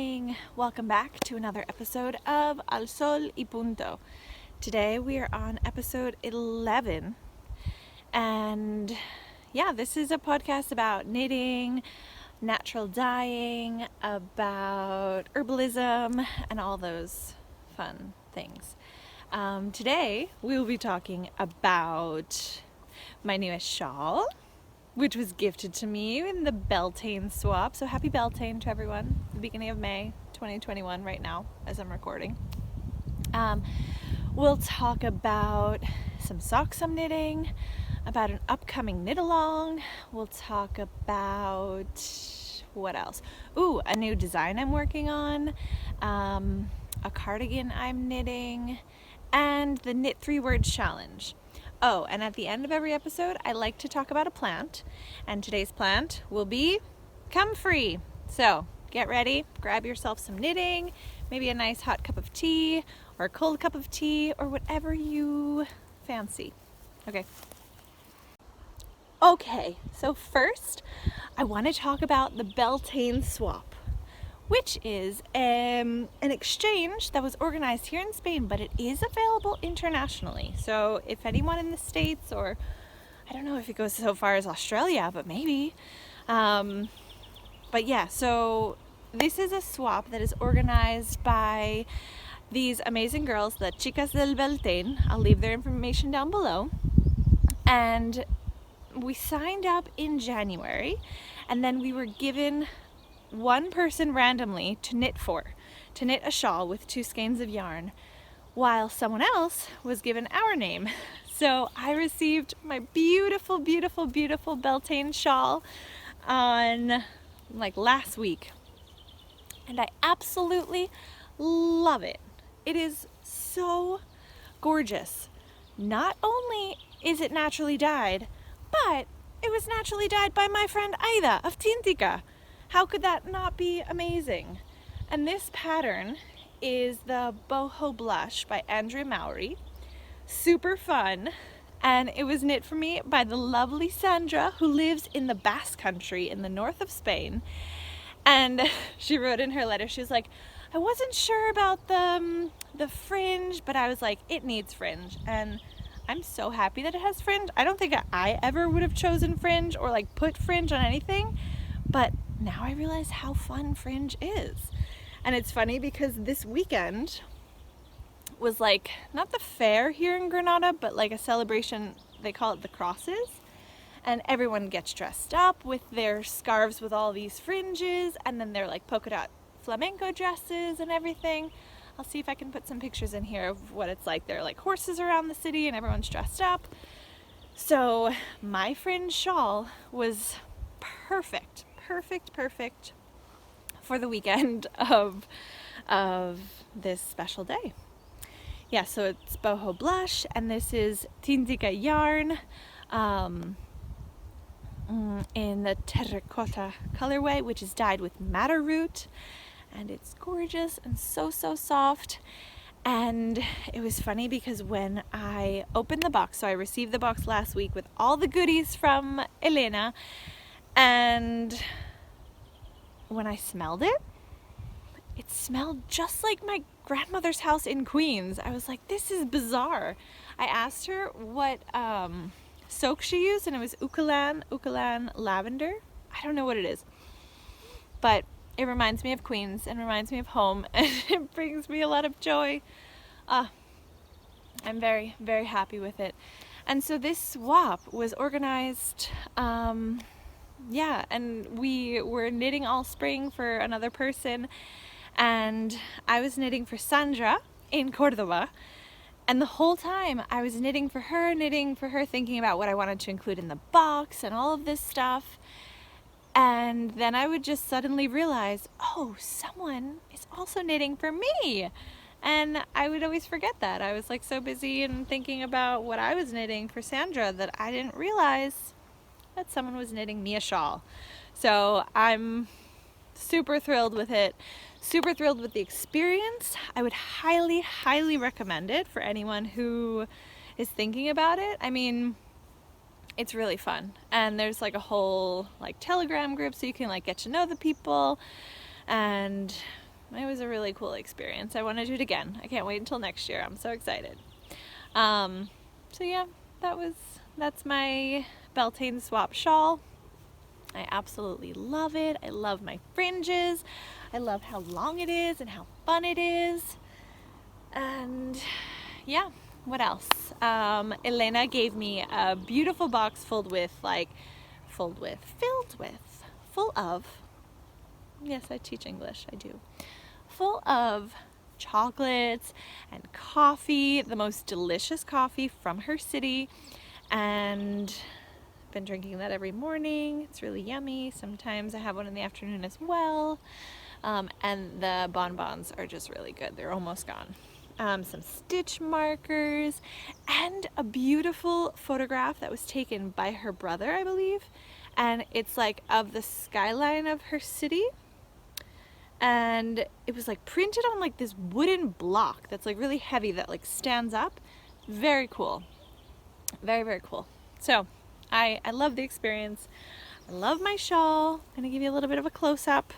morning! Welcome back to another episode of Sol y Punto. Today we are on episode 11, and this is a podcast about knitting, natural dyeing, about herbalism, and all those fun things. Today we will be talking about my newest shawl, which was gifted to me in the Beltane swap. So happy Beltane to everyone. The beginning of May 2021 right now as I'm recording. We'll talk about some socks I'm knitting, about an upcoming knit along. We'll talk about what else? A new design I'm working on, a cardigan I'm knitting, and the Knit 3 Words Challenge. Oh, and at the end of every episode, I like to talk about a plant, and today's plant will be Comfrey. So get ready, grab yourself some knitting, maybe a nice hot cup of tea, or a cold cup of tea, or whatever you fancy. Okay, so first, I want to talk about the Beltane swap, which is an exchange that was organized here in Spain, but it is available internationally. So if anyone in the States, or I don't know if it goes so far as Australia, but maybe. So this is a swap that is organized by these amazing girls, the Chicas del Beltane. I'll leave their information down below. And we signed up in January, and then we were given one person randomly to knit a shawl with 2 skeins of yarn, while someone else was given our name. So I received my beautiful, beautiful, beautiful Beltane shawl on last week, and I absolutely love it. It is so gorgeous. Not only is it naturally dyed, but it was naturally dyed by my friend Aida of Tíntica. How could that not be amazing? And this pattern is the Boho Blush by Andrea Mowry. Super fun. And it was knit for me by the lovely Sandra, who lives in the Basque Country in the north of Spain. And she wrote in her letter, she was like, I wasn't sure about the fringe, but I was like, it needs fringe. And I'm so happy that it has fringe. I don't think I ever would have chosen fringe or put fringe on anything, but now I realize how fun fringe is. And it's funny because this weekend was not the fair here in Granada, but a celebration. They call it the Crosses, and everyone gets dressed up with their scarves with all these fringes, and then they're polka dot flamenco dresses and everything. I'll see if I can put some pictures in here of what it's like. There are horses around the city and everyone's dressed up. So my fringe shawl was perfect for the weekend of this special day. So it's Boho Blush, and this is Tíntica yarn in the Terracotta colorway, which is dyed with madder root, and it's gorgeous and so soft. And it was funny because when I opened the box, so I received the box last week with all the goodies from Elena, and when I smelled it, it smelled just like my grandmother's house in Queens. I was like, this is bizarre. I asked her what soak she used, and it was Woollen lavender. I don't know what it is, but it reminds me of Queens and reminds me of home, and it brings me a lot of joy. I'm very, very happy with it. And so this swap was organized, and we were knitting all spring for another person, and I was knitting for Sandra in Cordoba, and the whole time I was knitting for her, thinking about what I wanted to include in the box and all of this stuff. And then I would just suddenly realize, someone is also knitting for me. And I would always forget that. I was so busy and thinking about what I was knitting for Sandra that I didn't realize that someone was knitting me a shawl. So I'm super thrilled with it. Super thrilled with the experience. I would highly, highly recommend it for anyone who is thinking about it. I mean, it's really fun, and there's a whole Telegram group, so you can get to know the people, and it was a really cool experience. I want to do it again. I can't wait until next year. I'm so excited. So yeah, that's my Beltane swap shawl. I absolutely love it. I love my fringes. I love how long it is and how fun it is. And yeah, what else? Elena gave me a beautiful box full of, yes, I teach English, I do, full of chocolates and coffee, the most delicious coffee from her city, and I've been drinking that every morning. It's really yummy. Sometimes I have one in the afternoon as well, and the bonbons are just really good. They're almost gone. Some stitch markers, and a beautiful photograph that was taken by her brother, I believe, and it's like of the skyline of her city. And it was like printed on like this wooden block that's like really heavy that like stands up. Very cool. Very, very cool. So I love the experience. I love my shawl. I'm gonna give you a little bit of a close-up.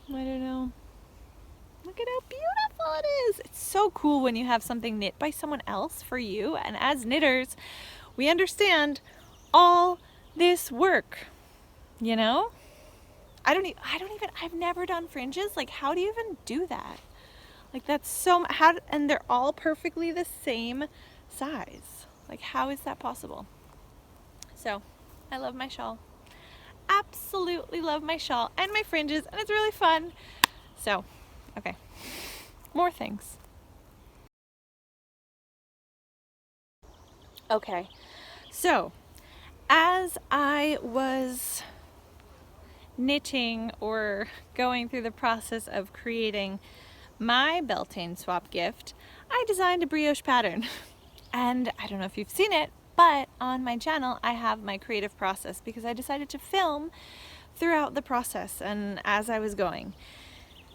I don't know. Look at how beautiful it is. It's so cool when you have something knit by someone else for you. And as knitters, we understand all this work, you know? I've never done fringes. Like, how do you even do that? Like, that's so, and they're all perfectly the same size. Like, how is that possible? So, I love my shawl. Absolutely love my shawl and my fringes, and it's really fun. So, okay, more things. Okay, so, as I was knitting or going through the process of creating my Beltane swap gift, I designed a brioche pattern. And I don't know if you've seen it, but on my channel I have my creative process because I decided to film throughout the process and as I was going.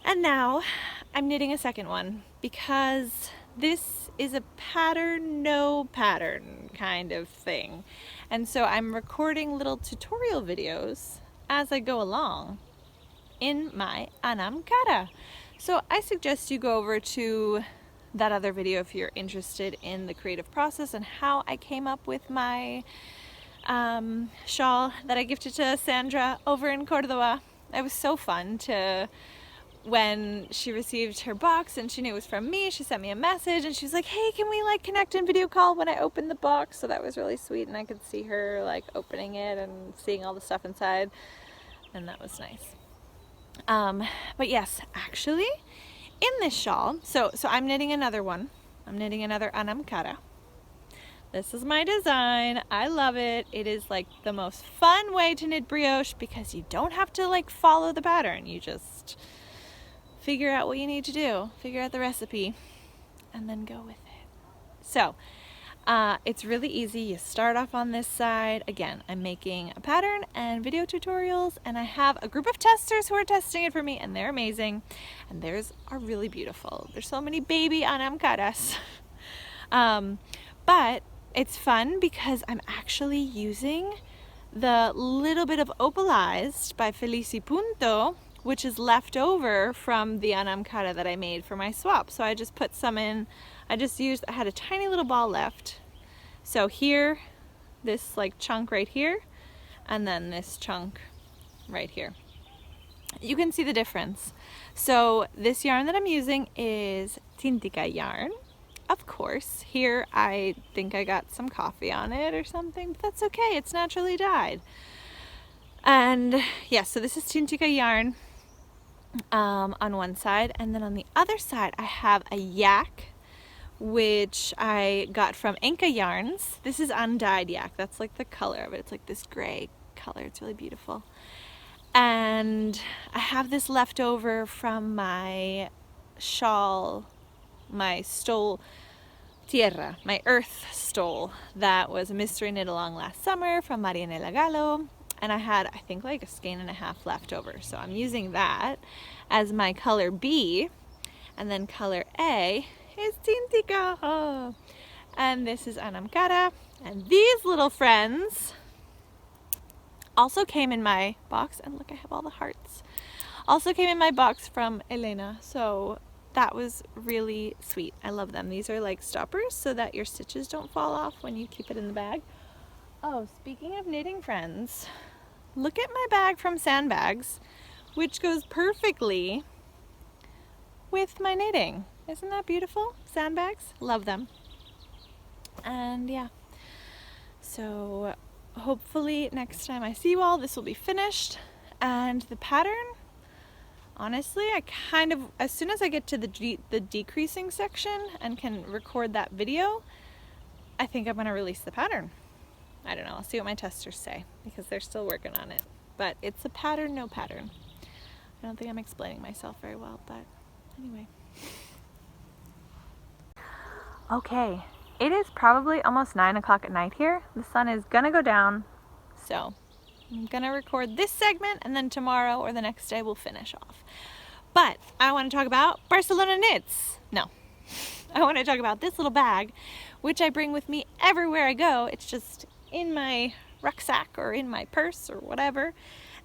And now I'm knitting a second one because this is a pattern, no pattern kind of thing. And so I'm recording little tutorial videos as I go along in my Anam Cara. So I suggest you go over to that other video if you're interested in the creative process and how I came up with my shawl that I gifted to Sandra over in Cordova. It was so fun to, when she received her box and she knew it was from me, she sent me a message and she was like, hey, can we like connect in video call when I open the box? So that was really sweet, and I could see her like opening it and seeing all the stuff inside, and that was nice. But yes, actually in this shawl, so I'm knitting another one. I'm knitting another Anam Cara. This is my design. I love it. It is like the most fun way to knit brioche because you don't have to like follow the pattern. You just figure out what you need to do, figure out the recipe, and then go with it. So it's really easy. You start off on this side. Again, I'm making a pattern and video tutorials, and I have a group of testers who are testing it for me, and they're amazing, and theirs are really beautiful. There's so many baby Anam Caras. But it's fun because I'm actually using the little bit of opalized by Sol y Punto, which is left over from the Anam Cara that I made for my swap. So I just put some in. I had a tiny little ball left. So here, this like chunk right here, and then this chunk right here. You can see the difference. So this yarn that I'm using is Tíntica yarn. Of course, here I think I got some coffee on it or something, but that's okay, it's naturally dyed. And yeah, so this is Tíntica yarn on one side, and then on the other side I have a yak, which I got from Enka yarns. This is undyed yak, that's like the color of it. It's like this gray color, it's really beautiful. And I have this left over from my shawl, my stole tierra, my earth stole, that was a mystery knit along last summer from Marianela Gallo, and I had, I think, like a skein and a half left over, so I'm using that as my color B, and then color A is Tíntica. Oh. And this is Anam Cara, and these little friends also came in my box, and look, I have all the hearts, Also came in my box from Elena, so that was really sweet. I love them. These are like stoppers so that your stitches don't fall off when you keep it in the bag. Oh, speaking of knitting friends, look at my bag from Sandbags, which goes perfectly with my knitting. Isn't that beautiful? Sandbags, love them. And yeah, so hopefully next time I see you all, this will be finished. And the pattern, honestly, I kind of, as soon as I get to the decreasing section and can record that video, I think I'm gonna release the pattern. I don't know, I'll see what my testers say because they're still working on it. But it's a pattern, no pattern. I don't think I'm explaining myself very well, but anyway. Okay, it is probably almost 9 o'clock at night here. The sun is gonna go down, so I'm gonna record this segment and then tomorrow or the next day we'll finish off. But I want to talk about Barcelona knits. No, I want to talk about this little bag, which I bring with me everywhere I go. It's just in my rucksack or in my purse or whatever.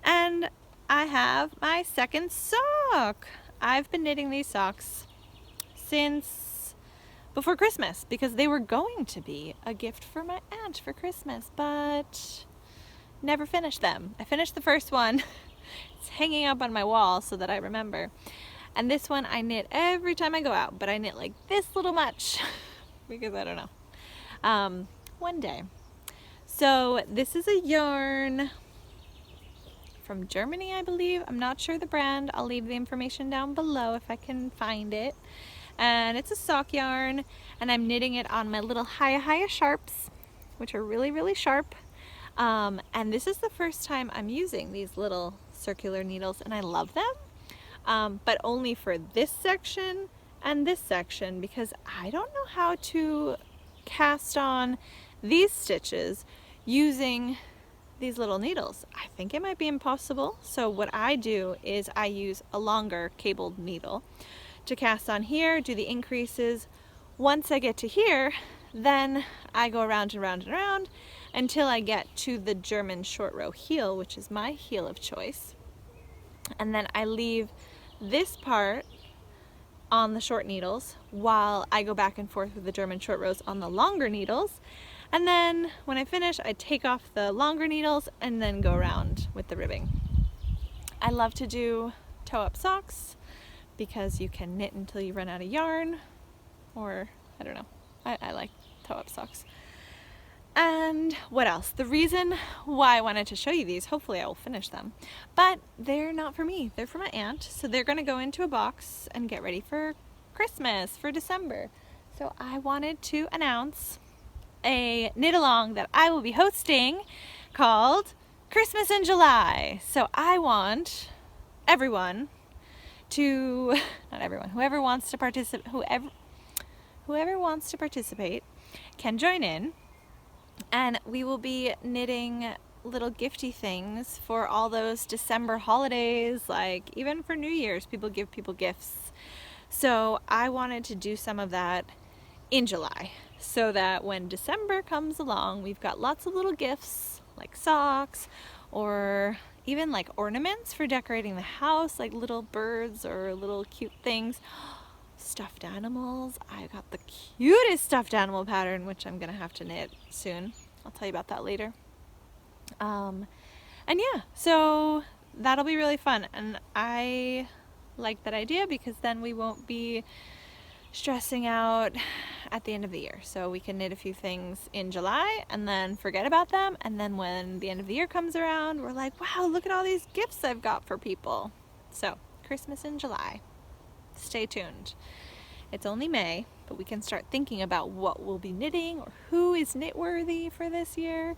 And I have my second sock. I've been knitting these socks since before Christmas because they were going to be a gift for my aunt for Christmas, but never finished them. I finished the first one. It's hanging up on my wall so that I remember. And this one I knit every time I go out, but I knit like this little much because I don't know. One day. So this is a yarn from Germany, I believe. I'm not sure the brand. I'll leave the information down below if I can find it. And it's a sock yarn, and I'm knitting it on my little Hiya Sharps, which are really, really sharp. And this is the first time I'm using these little circular needles, and I love them, but only for this section and this section because I don't know how to cast on these stitches using these little needles. I think it might be impossible. So what I do is I use a longer cabled needle to cast on here, do the increases. Once I get to here, then I go around and around and around until I get to the German short row heel, which is my heel of choice. And then I leave this part on the short needles while I go back and forth with the German short rows on the longer needles. And then when I finish, I take off the longer needles and then go around with the ribbing. I love to do toe-up socks because you can knit until you run out of yarn, or I don't know. I like toe-up socks. And what else? The reason why I wanted to show you these, hopefully I will finish them, but they're not for me. They're for my aunt. So they're going to go into a box and get ready for Christmas, for December. So I wanted to announce a knit along that I will be hosting called Christmas in July. So I want everyone to, not everyone, whoever wants to participate, whoever wants to participate can join in, and we will be knitting little gifty things for all those December holidays, like even for New Year's, people give people gifts. So I wanted to do some of that in July so that when December comes along, we've got lots of little gifts like socks or even like ornaments for decorating the house, like little birds or little cute things. Stuffed animals. I got the cutest stuffed animal pattern, which I'm gonna have to knit soon. I'll tell you about that later. And yeah, so that'll be really fun, and I like that idea because then we won't be stressing out at the end of the year. So we can knit a few things in July and then forget about them, and then when the end of the year comes around, we're like, wow, look at all these gifts I've got for people. So Christmas in July. Stay tuned. It's only May, but we can start thinking about what we'll be knitting or who is knit worthy for this year.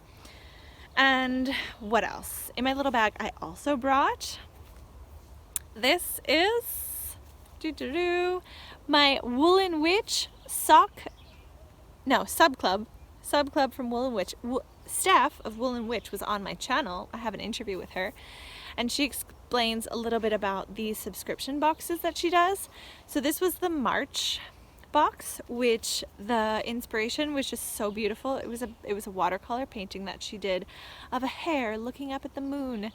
And what else? In my little bag, I also brought, this is my Woollen Wytch sub club from Woollen Wytch. Steph of Woollen Wytch was on my channel. I have an interview with her, and she explains a little bit about these subscription boxes that she does. So this was the March box, which the inspiration was just so beautiful. It was a watercolor painting that she did of a hare looking up at the moon,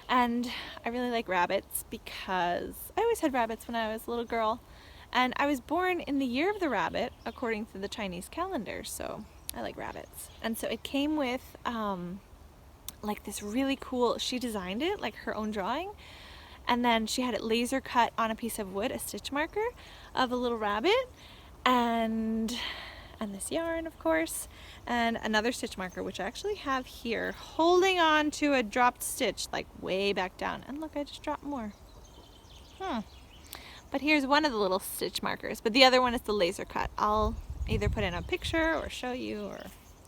And I really like rabbits because I always had rabbits when I was a little girl. And I was born in the year of the rabbit, according to the Chinese calendar, so I like rabbits. And so it came with like this really cool, she designed it, like her own drawing, and then she had it laser cut on a piece of wood, a stitch marker of a little rabbit, and this yarn, of course, and another stitch marker, which I actually have here, holding on to a dropped stitch, like way back down. And look, I just dropped more. But here's one of the little stitch markers, but the other one is the laser cut. I'll either put in a picture or show you, or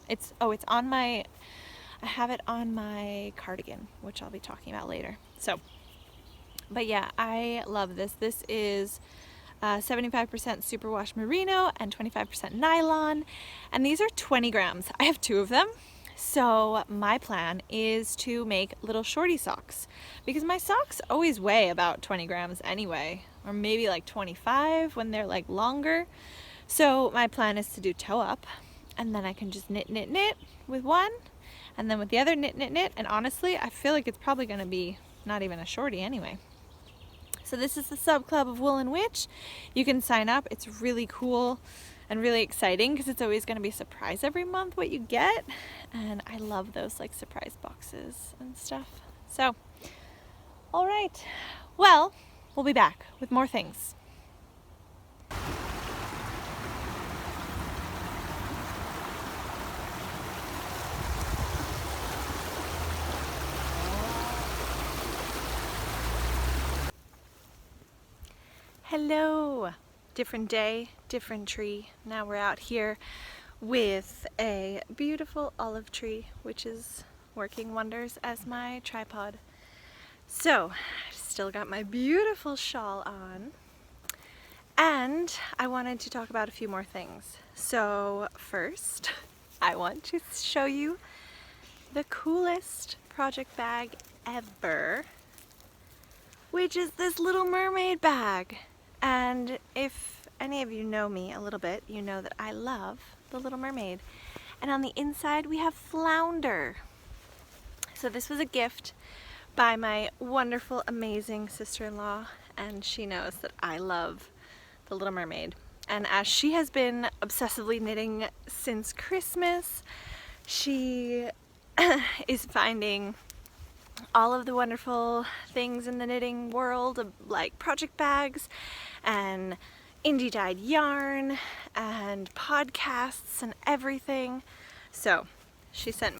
it's on my, I have it on my cardigan, which I'll be talking about later. So, but yeah, I love this. This is 75% superwash merino and 25% nylon, and these are 20 grams. I have 2 of them. So my plan is to make little shorty socks, because my socks always weigh about 20 grams anyway, or maybe like 25 when they're like longer. So my plan is to do toe up, and then I can just knit with one, and then with the other knit, and honestly I feel like it's probably going to be not even a shorty anyway. So this is the sub club of Woollen Wytch. You can sign up. It's really cool and really exciting because it's always going to be a surprise every month what you get, and I love those like surprise boxes and stuff. So, all right, well, we'll be back with more things. Hello, different day, different tree. Now we're out here with a beautiful olive tree, which is working wonders as my tripod. So, I've still got my beautiful shawl on, and I wanted to talk about a few more things. So first, I want to show you the coolest project bag ever, which is this Little Mermaid bag. And if any of you know me a little bit, you know that I love the Little Mermaid. And on the inside we have flounder. So this was a gift by my wonderful, amazing sister-in-law, and she knows that I love the Little Mermaid. And as she has been obsessively knitting since Christmas, she is finding all of the wonderful things in the knitting world, like project bags and indie dyed yarn and podcasts and everything. So she sent me,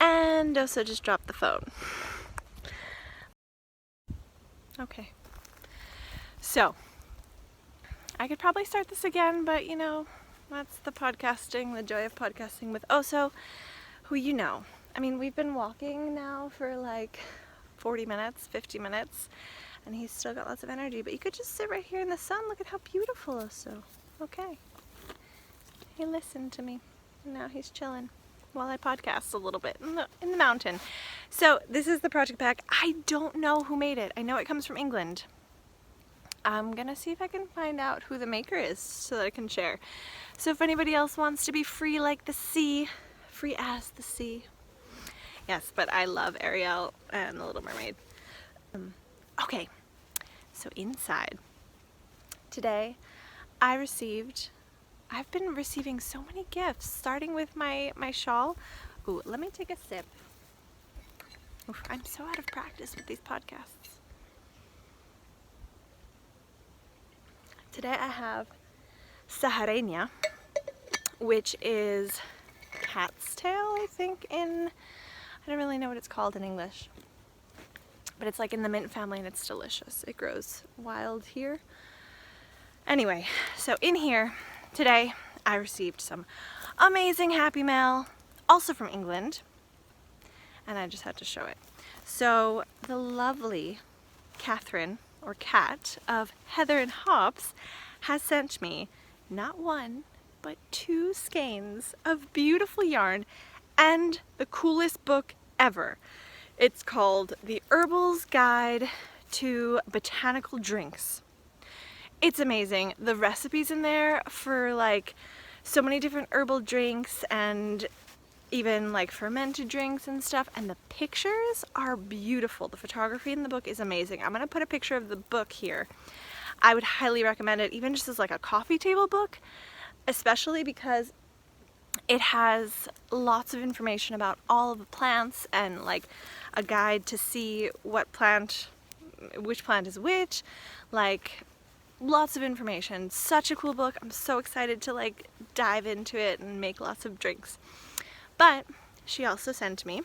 and also just dropped the phone. Okay, so I could probably start this again, but you know, that's the podcasting, the joy of podcasting with Oso, who you know. I mean, we've been walking now for like 40 minutes, 50 minutes, and he's still got lots of energy, but you could just sit right here in the sun. Look at how beautiful Oso. Okay. He listened to me, and now he's chilling while I podcast a little bit in the mountain. So this is the project bag. I don't know who made it. I know it comes from England. I'm gonna see if I can find out who the maker is so that I can share. So if anybody else wants to be free like the sea, free as the sea. Yes, but I love Ariel and the Little Mermaid. Okay, so inside. Today I've been receiving so many gifts, starting with my shawl. Ooh, let me take a sip. Oof, I'm so out of practice with these podcasts. Today I have Saharenia, which is cat's tail, I think, I don't really know what it's called in English, but it's like in the mint family and it's delicious. It grows wild here. Anyway, so in here today I received some amazing happy mail, also from England, and I just had to show it. So the lovely Catherine, or Cat, of Heather and Hops has sent me not one, but 2 skeins of beautiful yarn and the coolest book ever. It's called The Herbal's Guide to Botanical Drinks. It's amazing. The recipes in there for like so many different herbal drinks, and even like fermented drinks and stuff, and the pictures are beautiful. The photography in the book is amazing. I'm gonna put a picture of the book here. I would highly recommend it, even just as like a coffee table book, especially because it has lots of information about all of the plants and like a guide to see which plant is which, like lots of information. Such a cool book. I'm so excited to like dive into it and make lots of drinks. But she also sent me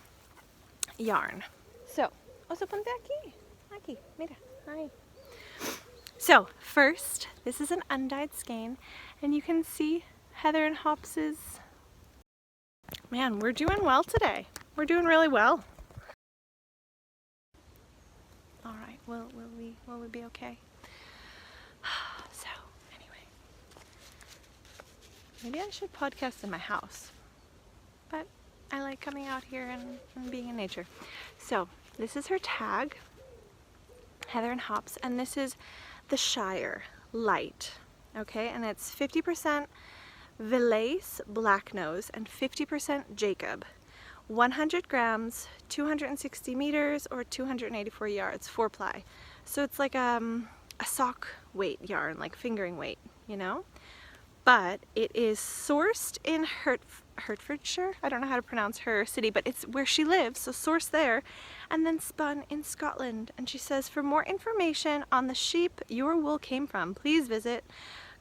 yarn. So, oso ponte aquí. Aquí, mira, ahí. So, first, this is an undyed skein, and you can see Heather and Hops's. Man, we're doing well today. We're doing really well. All right, will we be okay? So, anyway, maybe I should podcast in my house. But I like coming out here and being in nature. So this is her tag, Heather and Hops, and this is the Shire Light, okay? And it's 50% Villace Black Nose and 50% Jacob. 100 grams, 260 meters, or 284 yards, 4-ply. So it's like a sock weight yarn, like fingering weight, you know? But it is sourced in Hertfordshire. I don't know how to pronounce her city, but it's where she lives, so sourced there, and then spun in Scotland. And she says, for more information on the sheep your wool came from, please visit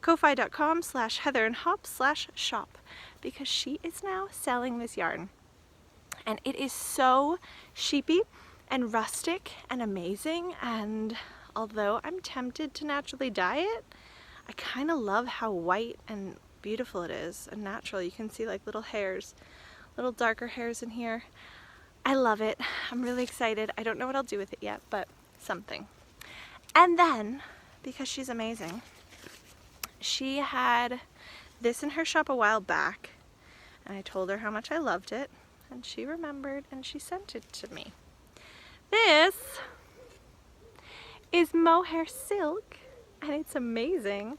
ko-fi.com/heatherandhop/shop, because she is now selling this yarn. And it is so sheepy and rustic and amazing, and although I'm tempted to naturally dye it, I kind of love how white and beautiful it is and natural. You can see like little hairs, little darker hairs in here. I love it. I'm really excited. I don't know what I'll do with it yet, but something. And then, because she's amazing, she had this in her shop a while back, and I told her how much I loved it, and she remembered and she sent it to me. This is mohair silk, and it's amazing.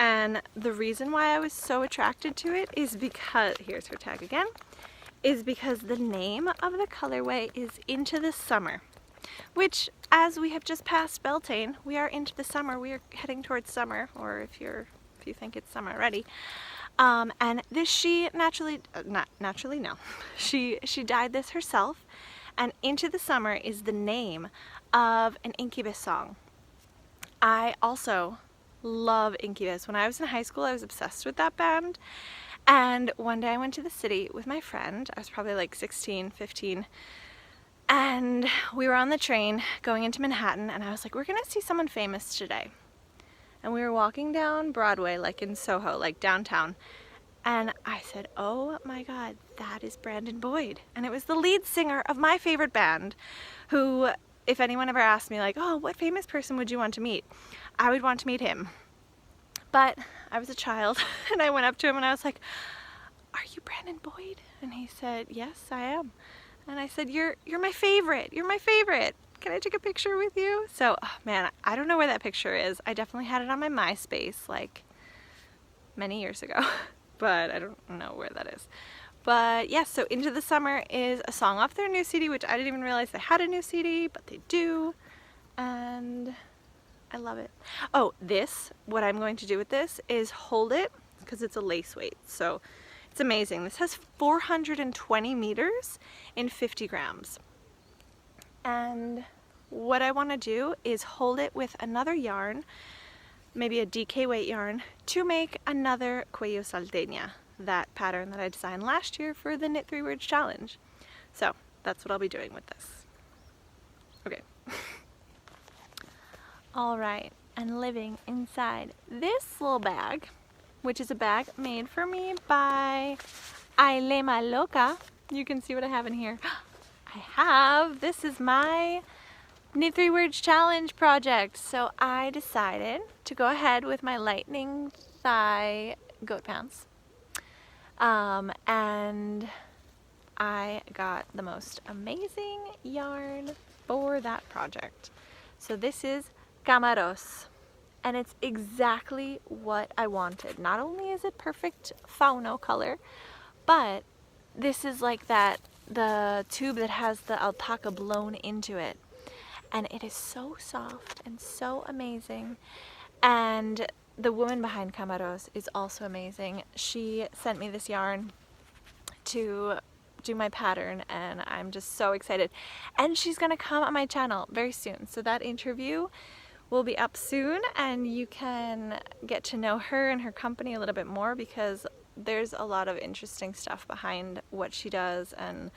And the reason why I was so attracted to it is because, here's her tag again, is because the name of the colorway is Into the Summer, which, as we have just passed Beltane, we are into the summer. We are heading towards summer, or if you think it's summer already. And this, she she dyed this herself, and Into the Summer is the name of an Incubus song. I also love Incubus. When I was in high school, I was obsessed with that band, and one day I went to the city with my friend. I was probably like 16, 15, and we were on the train going into Manhattan, and I was like, we're gonna see someone famous today. And we were walking down Broadway, like in Soho, like downtown, and I said, oh my God, that is Brandon Boyd. And it was the lead singer of my favorite band, who, if anyone ever asked me like, oh, what famous person would you want to meet? I would want to meet him. But I was a child, and I went up to him and I was like, are you Brandon Boyd? And he said, yes, I am. And I said, you're my favorite. You're my favorite. Can I take a picture with you? So, oh man, I don't know where that picture is. I definitely had it on my MySpace like many years ago, but I don't know where that is. But yes, so Into the Summer is a song off their new CD, which I didn't even realize they had a new CD, but they do. And I love it. Oh, what I'm going to do with this is hold it, because it's a lace weight. So it's amazing. This has 420 meters in 50 grams. And what I want to do is hold it with another yarn, maybe a DK weight yarn, to make another Cuello Salteña, that pattern that I designed last year for the Knit 3 Words Challenge. So that's what I'll be doing with this. Okay. All right, and living inside this little bag, which is a bag made for me by Elena Loca. You can see what I have in here. This is my Knit 3 Words Challenge project. So I decided to go ahead with my Lightening thigh goat pants. And I got the most amazing yarn for that project. So this is CaMaRose, and it's exactly what I wanted. Not only is it perfect fauno color, but this is like the tube that has the alpaca blown into it. And it is so soft and so amazing. And the woman behind CaMaRose is also amazing. She sent me this yarn to do my pattern, and I'm just so excited. And she's gonna come on my channel very soon. So that interview will be up soon, and you can get to know her and her company a little bit more, because there's a lot of interesting stuff behind what she does, and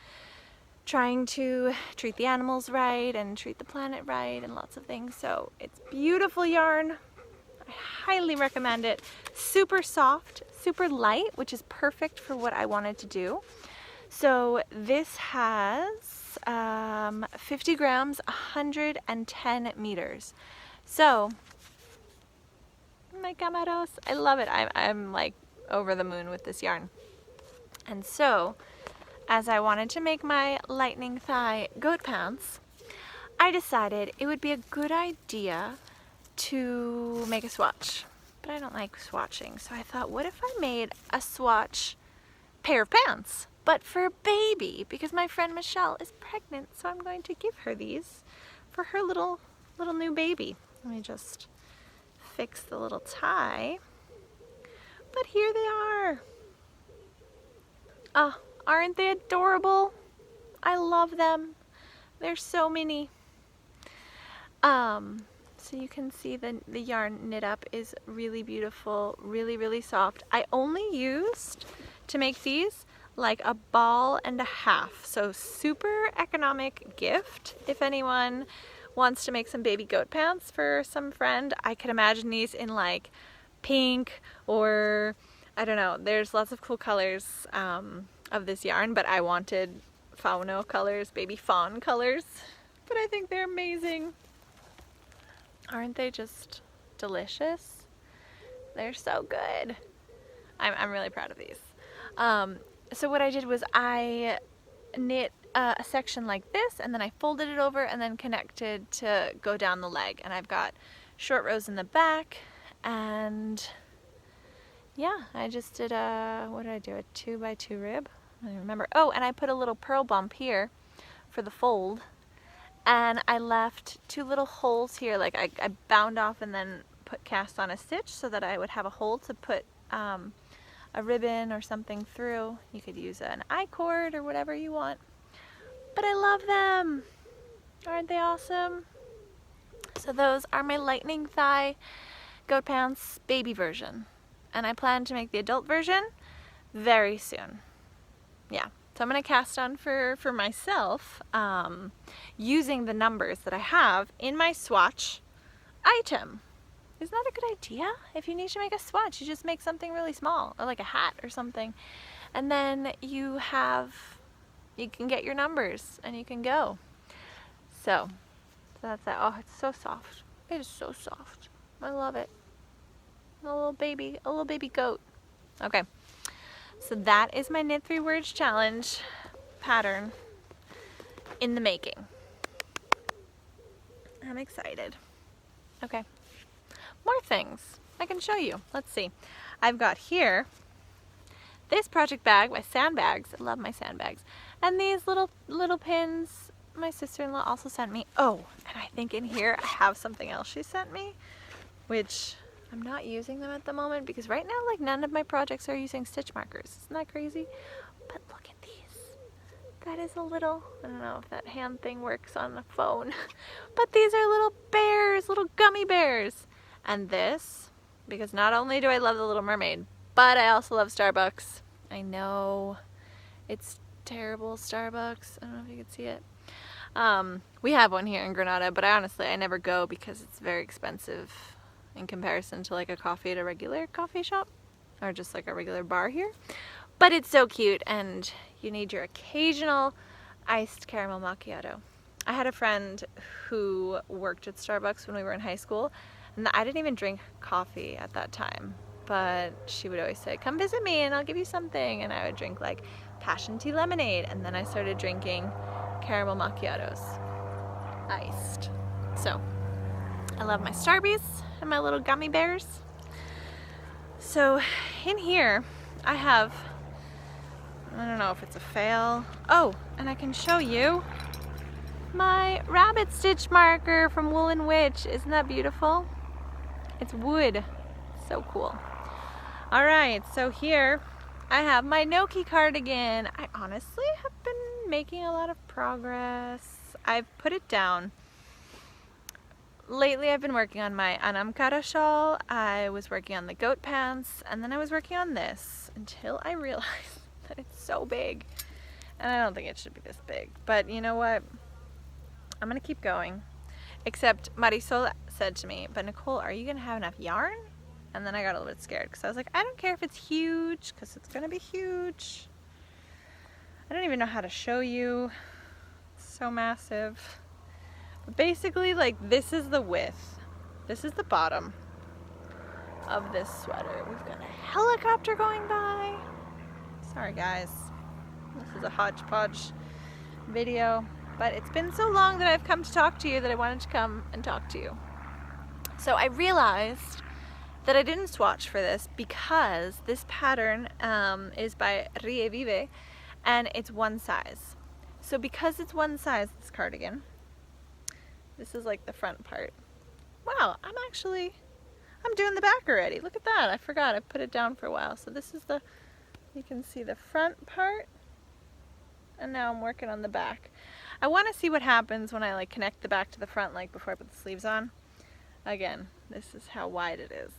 trying to treat the animals right and treat the planet right and lots of things. So it's beautiful yarn. I highly recommend it. Super soft, super light, which is perfect for what I wanted to do. So this has 50 grams, 110 meters. So my CaMaRose, I love it. I'm like over the moon with this yarn. And so, as I wanted to make my Lightning thigh goat pants, I decided it would be a good idea to make a swatch. But I don't like swatching, so I thought, what if I made a swatch pair of pants, but for a baby? Because my friend Michelle is pregnant, so I'm going to give her these for her little new baby. Let me just fix the little tie. But here they are. Oh, aren't they adorable? I love them. They're so mini. So you can see the yarn knit up is really beautiful, really soft. I only used to make these like a ball and a half. So super economic gift. If anyone wants to make some baby goat pants for some friend, I could imagine these in like pink, or I don't know, there's lots of cool colors of this yarn, but I wanted fauno colors, baby fawn colors, but I think they're amazing. Aren't they just delicious? They're so good. I'm really proud of these. So what I did was I knit a section like this, and then I folded it over and then connected to go down the leg. And I've got short rows in the back, and yeah, I just did what did I do? A 2x2 rib? I don't even remember. Oh, and I put a little purl bump here for the fold. And I left 2 little holes here, like I bound off and then put cast on a stitch so that I would have a hole to put a ribbon or something through. You could use an I-cord or whatever you want. But I love them! Aren't they awesome? So those are my Lightning thigh goat pants baby version. And I plan to make the adult version very soon. Yeah. So I'm going to cast on for myself using the numbers that I have in my swatch item. Isn't that a good idea? If you need to make a swatch, you just make something really small, or like a hat or something. And then you can get your numbers and you can go. So that's that. Oh, it's so soft. It is so soft. I love it. A little baby goat. Okay. So that is my Knit 3 Words Challenge pattern in the making. I'm excited. Okay, more things I can show you. Let's see. I've got here this project bag, my sandbags. I love my sandbags. And these little pins my sister-in-law also sent me. Oh, and I think in here I have something else she sent me, which I'm not using them at the moment because right now, like, none of my projects are using stitch markers. Isn't that crazy? But look at these. That is a little, I don't know if that hand thing works on the phone, but these are little bears, little gummy bears. And this, because not only do I love the Little Mermaid, but I also love Starbucks. I know it's terrible, Starbucks. I don't know if you can see it. We have one here in Granada, but I never go because it's very expensive in comparison to like a coffee at a regular coffee shop or just like a regular bar here. But it's so cute, and you need your occasional iced caramel macchiato. I had a friend who worked at Starbucks when we were in high school, and I didn't even drink coffee at that time, but she would always say, come visit me and I'll give you something, and I would drink like passion tea lemonade, and then I started drinking caramel macchiatos iced. So I love my Starbies and my little gummy bears. So in here I have I don't know if it's a fail. Oh, and I can show you my rabbit stitch marker from Woollen Wytch. Isn't that beautiful? It's wood. So cool. All right, so here I have my Noki cardigan. I honestly have been making a lot of progress. I've put it down. Lately I've been working on my Anam Cara shawl. I was working on the goat pants, and then I was working on this until I realized that it's so big. And I don't think it should be this big. But you know what? I'm gonna keep going. Except Marisol said to me, but Nicole, are you gonna have enough yarn? And then I got a little bit scared because I was like, I don't care if it's huge, because it's gonna be huge. I don't even know how to show you. It's so massive. But basically, like, this is the width. This is the bottom of this sweater. We've got a helicopter going by. Sorry guys, this is a hodgepodge video, but it's been so long that I've come to talk to you that I wanted to come and talk to you. So I realized that I didn't swatch for this because this pattern is by BEBE and it's one size. So because it's one size, this cardigan, this is like the front part. Wow, I'm doing the back already. Look at that. I forgot. I put it down for a while. So this is you can see the front part, and now I'm working on the back. I want to see what happens when I like connect the back to the front, like before I put the sleeves on. Again, this is how wide it is.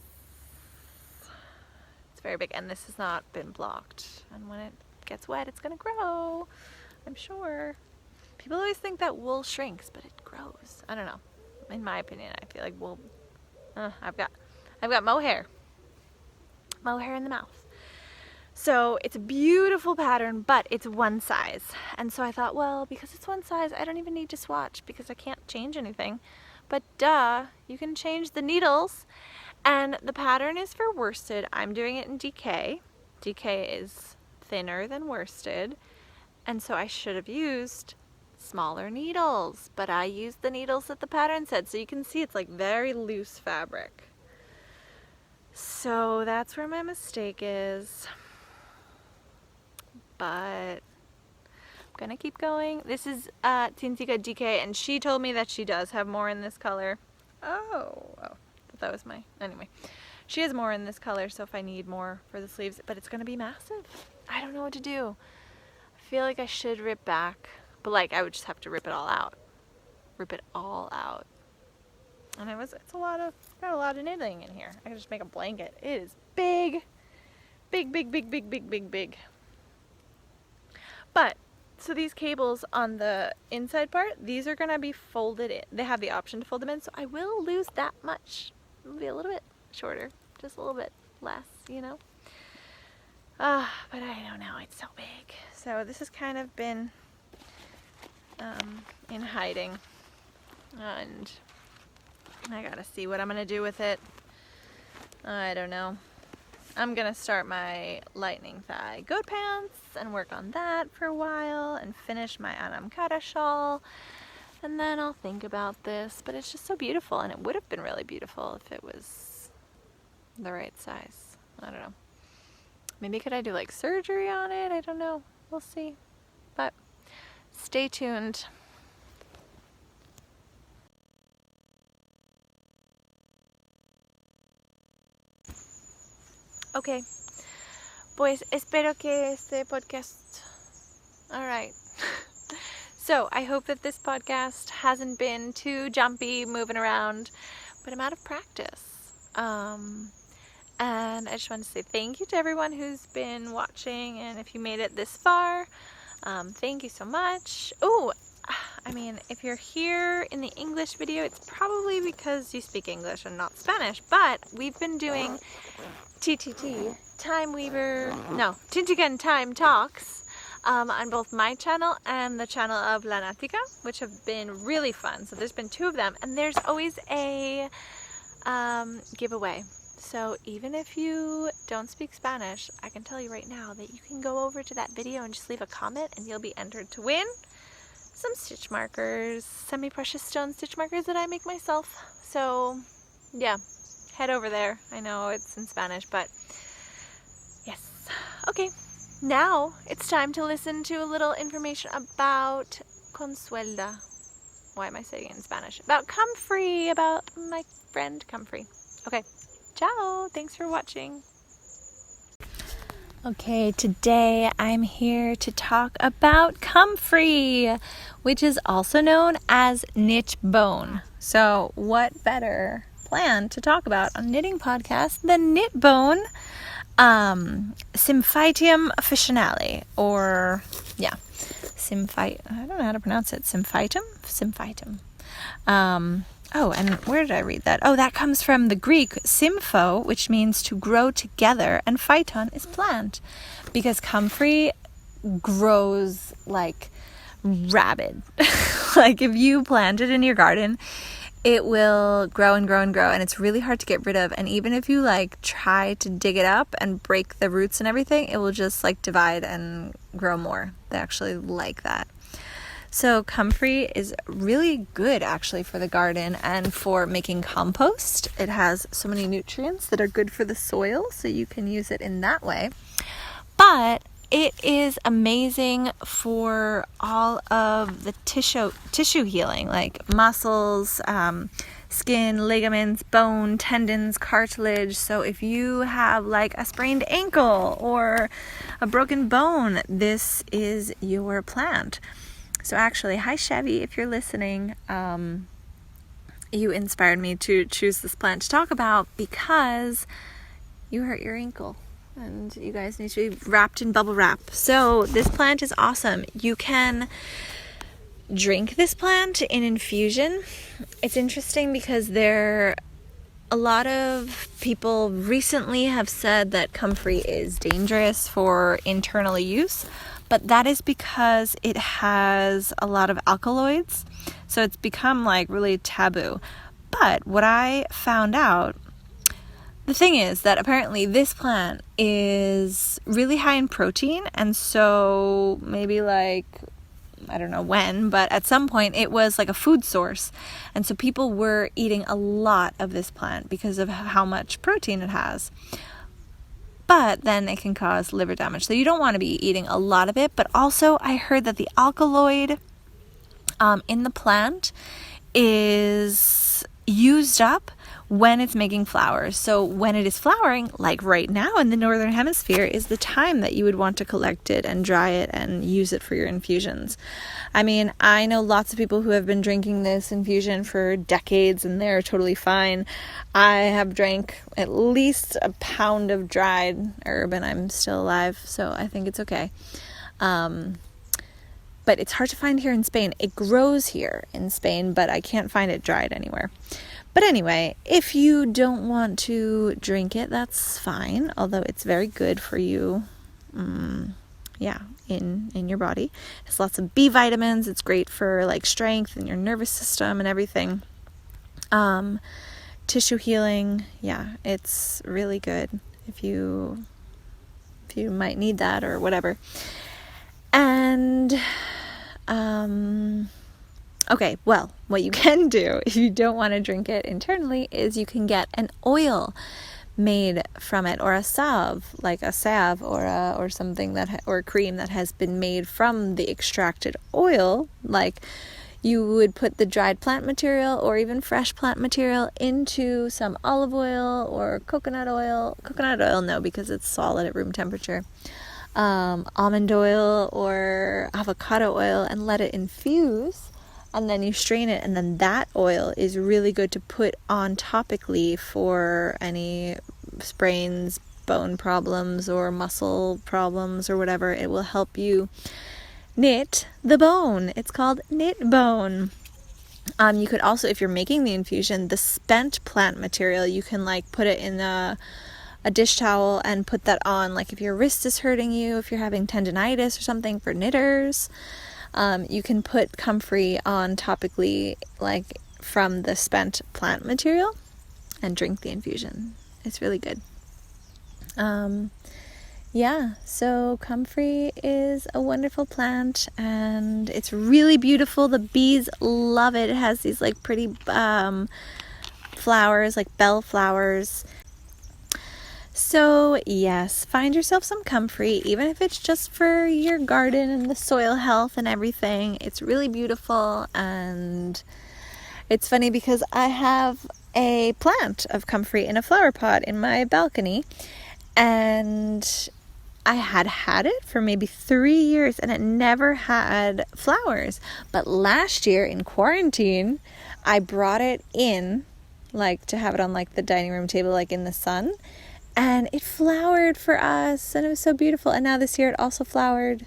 It's very big, and this has not been blocked. And when it gets wet, it's gonna grow, I'm sure. People always think that wool shrinks, but it grows. I don't know. In my opinion, I feel like wool. I've got mohair in the mouth. So it's a beautiful pattern, but it's one size. And so I thought, well, because it's one size, I don't even need to swatch because I can't change anything. But duh, you can change the needles. And the pattern is for worsted. I'm doing it in DK. DK is thinner than worsted. And so I should have used smaller needles, but I used the needles that the pattern said. So you can see it's like very loose fabric. So that's where my mistake is. But I'm gonna keep going. This is Tíntica DK, and she told me that she does have more in this color. Oh, that was anyway. She has more in this color, so if I need more for the sleeves, but it's gonna be massive. I don't know what to do. I feel like I should rip back, but like I would just have to rip it all out. Rip it all out. And it's got a lot of knitting in here. I can just make a blanket. It is big. Big, big, big, big, big, big, big. But, so these cables on the inside part, these are gonna be folded in. They have the option to fold them in, so I will lose that much. It'll be a little bit shorter, just a little bit less, you know? But I don't know, it's so big. So this has kind of been in hiding, and I gotta see what I'm gonna do with it. I don't know. I'm gonna start my Lightening thigh goat pants and work on that for a while and finish my Anam Cara shawl, and then I'll think about this. But it's just so beautiful, and it would have been really beautiful if it was the right size. I don't know. Maybe could I do like surgery on it? I don't know. We'll see. But stay tuned. Okay, pues espero que este podcast, alright, so I hope that this podcast hasn't been too jumpy, moving around, but I'm out of practice, and I just want to say thank you to everyone who's been watching, and if you made it this far, thank you so much. Oh, I mean, if you're here in the English video, it's probably because you speak English and not Spanish, but we've been doing TTT, Tíntica and Time Talks on both my channel and the channel of La Natica, which have been really fun. So there's been 2 of them, and there's always a giveaway. So even if you don't speak Spanish, I can tell you right now that you can go over to that video and just leave a comment, and you'll be entered to win some stitch markers, semi-precious stone stitch markers that I make myself. So yeah, head over there. I know it's in Spanish, but yes. Okay, Now it's time to listen to a little information about Consuelda. Why am I saying it in Spanish? About Comfrey, about my friend Comfrey. Okay, ciao, thanks for watching. Okay, today I'm here to talk about Comfrey, which is also known as knit bone. So what better plant to talk about on a knitting podcast than knit bone? Symphytum officinale, or I don't know how to pronounce it. Symphytum. Oh, and where did I read that? Oh, that comes from the Greek sympho, which means to grow together, and phyton is plant, because comfrey grows like rabid. Like if you plant it in your garden, it will grow and grow and grow, and it's really hard to get rid of. And even if you like try to dig it up and break the roots and everything, it will just like divide and grow more. They actually like that. So comfrey is really good actually for the garden and for making compost. It has so many nutrients that are good for the soil, so you can use it in that way. But it is amazing for all of the tissue healing, like muscles, skin, ligaments, bone, tendons, cartilage. So if you have like a sprained ankle or a broken bone, this is your plant. So actually, hi Chevy, if you're listening, you inspired me to choose this plant to talk about because you hurt your ankle and you guys need to be wrapped in bubble wrap. So this plant is awesome. You can drink this plant in infusion. It's interesting because a lot of people recently have said that comfrey is dangerous for internal use. But that is because it has a lot of alkaloids, so it's become like really taboo. But what I found out, the thing is that apparently this plant is really high in protein, and so maybe like, I don't know when, but at some point it was like a food source. And so people were eating a lot of this plant because of how much protein it has. But then it can cause liver damage. So you don't want to be eating a lot of it. But also I heard that the alkaloid in the plant is used up when it's making flowers. So when it is flowering, like right now in the Northern Hemisphere, is the time that you would want to collect it and dry it and use it for your infusions. I mean, I know lots of people who have been drinking this infusion for decades and they're totally fine. I have drank at least a pound of dried herb and I'm still alive, so I think it's okay. But it's hard to find here in Spain. It grows here in Spain, but I can't find it dried anywhere. But anyway, if you don't want to drink it, that's fine. Although it's very good for you, in your body. It's lots of B vitamins. It's great for like strength and your nervous system and everything. Tissue healing, it's really good if you might need that or whatever. And okay, well, what you can do if you don't want to drink it internally is you can get an oil made from it, or a salve, like a salve or something or a cream that has been made from the extracted oil. Like you would put the dried plant material or even fresh plant material into some olive oil or coconut oil. Coconut oil, no, because it's solid at room temperature. Almond oil or avocado oil, and let it infuse. And then you strain it, and then that oil is really good to put on topically for any sprains, bone problems, or muscle problems, or whatever. It will help you knit the bone. It's called knit bone. You could also, if you're making the infusion, the spent plant material, you can like put it in a dish towel and put that on. Like if your wrist is hurting you, if you're having tendinitis or something for knitters. You can put comfrey on topically, like from the spent plant material, and drink the infusion. It's really good. So comfrey is a wonderful plant and it's really beautiful. The bees love it. It has these like pretty flowers, like bell flowers. So yes, find yourself some comfrey, even if it's just for your garden and the soil health and everything. It's really beautiful, and it's funny because I have a plant of comfrey in a flower pot in my balcony, and I had it for maybe 3 years and it never had flowers. But last year in quarantine, I brought it in, like to have it on like the dining room table, like in the sun, and it flowered for us, and it was so beautiful. And now this year it also flowered.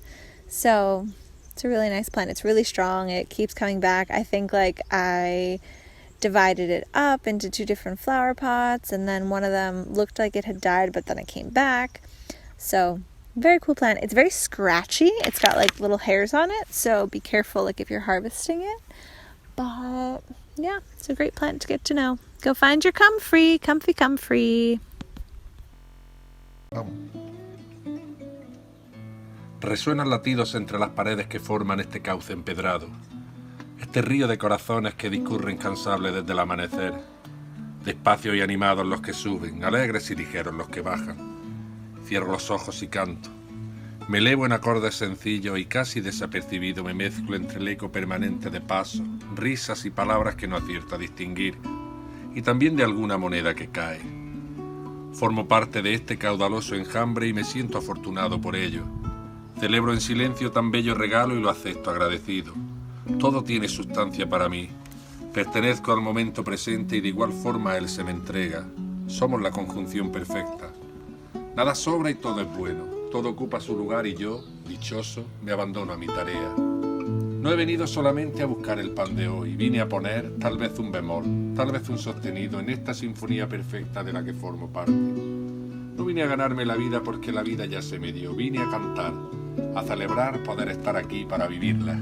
So it's a really nice plant. It's really strong. It keeps coming back. I think like I divided it up into 2 different flower pots, and then one of them looked like it had died, but then it came back. So very cool plant. It's very scratchy. It's got like little hairs on it, so be careful like if you're harvesting it. But yeah, it's a great plant to get to know. Go find your comfrey, comfrey. Resuenan latidos entre las paredes que forman este cauce empedrado, este río de corazones que discurre incansable desde el amanecer, despacios y animados los que suben, alegres y ligeros los que bajan. Cierro los ojos y canto. Me elevo en acordes sencillos y casi desapercibido me mezclo entre el eco permanente de pasos, risas y palabras que no acierto a distinguir, y también de alguna moneda que cae. Formo parte de este caudaloso enjambre y me siento afortunado por ello. Celebro en silencio tan bello regalo y lo acepto agradecido. Todo tiene sustancia para mí. Pertenezco al momento presente y de igual forma él se me entrega. Somos la conjunción perfecta. Nada sobra y todo es bueno. Todo ocupa su lugar y yo, dichoso, me abandono a mi tarea. No he venido solamente a buscar el pan de hoy. Vine a poner tal vez un bemol, tal vez un sostenido en esta sinfonía perfecta de la que formo parte. No vine a ganarme la vida porque la vida ya se me dio. Vine a cantar, a celebrar poder estar aquí para vivirla.